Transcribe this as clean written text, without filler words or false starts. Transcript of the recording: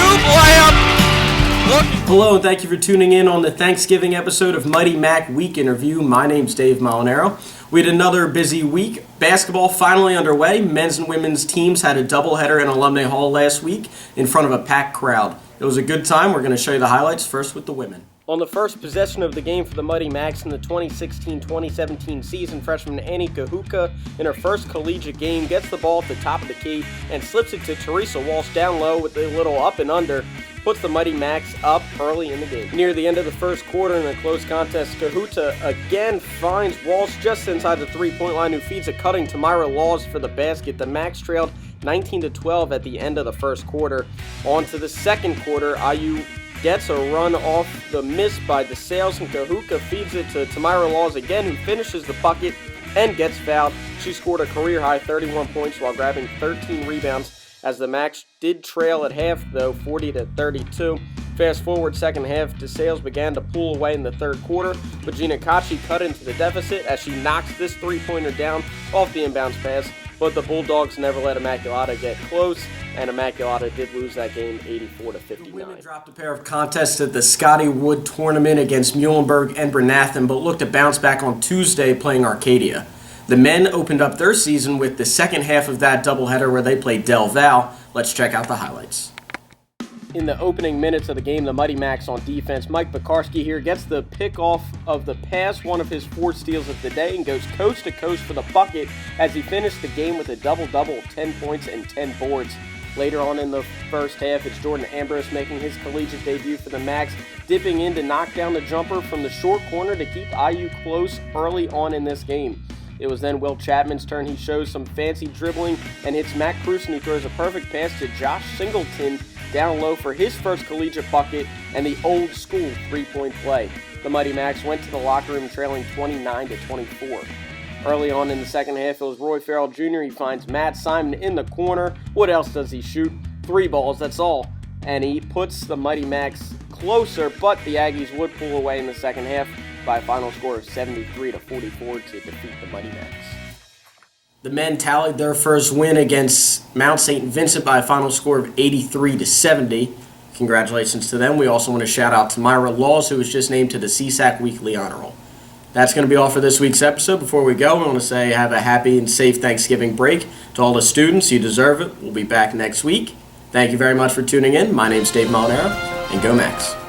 alley-oop layup. Look. Hello, and thank you for tuning in on the Thanksgiving episode of Mighty Mac Week in Review. My name's Dave Molinaro. We had another busy week. Basketball finally underway. Men's and women's teams had a doubleheader in Alumni Hall last week in front of a packed crowd. It was a good time. We're going to show you the highlights first with the women. On the first possession of the game for the Mighty Macs in the 2016-2017 season, freshman Annie Kahuka, in her first collegiate game, gets the ball at the top of the key and slips it to Teresa Walsh down low with a little up and under, puts the Mighty Macs up early in the game. Near the end of the first quarter in a close contest, Kahuta again finds Walsh just inside the three-point line, who feeds a cutting Tamira Laws for the basket. The Macs trailed 19-12 at the end of the first quarter. On to the second quarter, IU gets a run off the miss by DeSales, and Kahuka feeds it to Tamira Laws again, who finishes the bucket and gets fouled. She scored a career-high 31 points while grabbing 13 rebounds, as the Macs did trail at half, though, 40-32. Fast forward second half, DeSales began to pull away in the third quarter, but Gina Kachi cut into the deficit as she knocks this three-pointer down off the inbounds pass, but the Bulldogs never let Immaculata get close, and Immaculata did lose that game 84-59. The women dropped a pair of contests at the Scotty Wood tournament against Muhlenberg and Bernathen, but looked to bounce back on Tuesday playing Arcadia. The men opened up their season with the second half of that doubleheader where they played Del Val. Let's check out the highlights. In the opening minutes of the game, the Mighty Macs on defense, Mike Pekarski here gets the pick off of the pass, one of his 4 steals of the day, and goes coast to coast for the bucket as he finished the game with a double-double, 10 points and 10 boards. Later on in the first half, it's Jordan Ambrose making his collegiate debut for the Macs, dipping in to knock down the jumper from the short corner to keep IU close early on in this game. It was then Will Chapman's turn. He shows some fancy dribbling and hits Matt Cruson, who throws a perfect pass to Josh Singleton down low for his first collegiate bucket and the old school three-point play. The Mighty Macs went to the locker room trailing 29-24. Early on in the second half, it was Roy Farrell Jr. He finds Matt Simon in the corner. What else does he shoot? 3 balls, that's all. And he puts the Mighty Macs closer, but the Aggies would pull away in the second half by a final score of 73-44 to defeat the Mighty Macs. The men tallied their first win against Mount St. Vincent by a final score of 83-70. Congratulations to them. We also want to shout out to Myra Laws, who was just named to the CSAC Weekly Honor Roll. That's going to be all for this week's episode. Before we go, we want to say have a happy and safe Thanksgiving break. To all the students, you deserve it. We'll be back next week. Thank you very much for tuning in. My name's Dave Molinaro, and go Macs.